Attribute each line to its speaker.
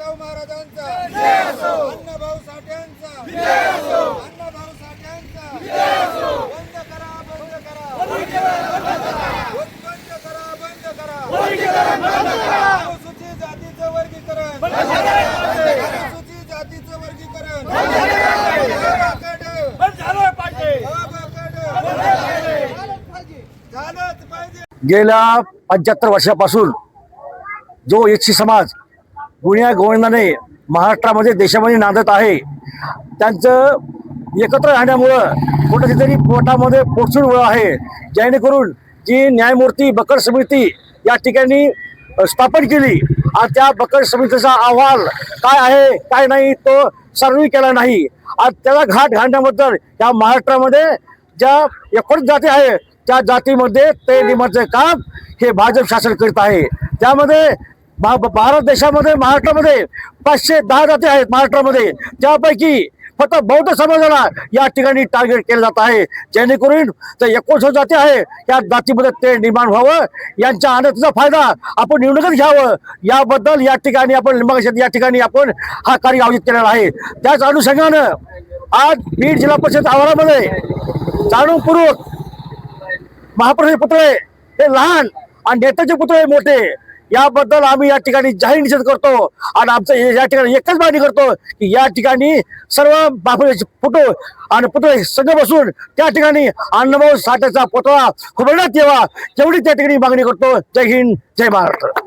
Speaker 1: शाहू महाराजांचा अण्णाभाऊ साठ्यांचा अण्णाभाऊ साठ्यांचा बंद करा बंद करा बंद करा अनुसूचित जातीचं वर्गीकरण अनुसूचित जातीचं वर्गीकरण झालंच पाहिजे।
Speaker 2: गेल्या 75 वर्षापासून जो एचसी समाज गुन्ह्या गोविंदाने महाराष्ट्रामध्ये देशामध्ये नांदत आहे, त्यांचं एकत्र राहण्यामुळं कुठेतरी तरी पोटामध्ये पोटसूड उडं आहे, जेणेकरून जी न्यायमूर्ती बकड समिती या ठिकाणी स्थापन केली आणि त्या बकड समितीचा अहवाल काय आहे काय नाही तो सर्वे केला नाही आणि त्याला घाट घालण्याबद्दल या महाराष्ट्रामध्ये ज्या 19 जाती आहे त्या जातीमध्ये ते नियमाचं काम हे भाजप शासन करीत आहे। त्यामध्ये भारत देशामध्ये महाराष्ट्रामध्ये 510 जाती आहेत महाराष्ट्रामध्ये, त्यापैकी फक्त बौद्ध समाजाला या ठिकाणी टार्गेट केलं जात आहे, जेणेकरून त्या 19 जाती आहे या जातीमध्ये ते निर्माण व्हावं, यांच्या अनेकचा फायदा आपण निवडणुकीत घ्यावं याबद्दल या ठिकाणी आपण लिंबागत या ठिकाणी आपण हा कार्य आयोजित केलेला आहे। त्याच अनुषंगानं आज बीड जिल्हा परिषद आवारामध्ये जाणूनपूर्वक महापुरुषाचे पुतळे हे लहान आणि नेत्याचे पुतळे मोठे याबद्दल आम्ही या ठिकाणी जाहीर निषेध करतो आणि आमचं या ठिकाणी एकच मागणी करतो की या ठिकाणी सर्व महापुरुषाचे फोटो आणि पुतळे सगळे बसून त्या ठिकाणी अण्णाभाऊ साठ्याचा पुतळा उभारण्यात यावा एवढी त्या ठिकाणी मागणी करतो। जय हिंद, जय महाराष्ट्र।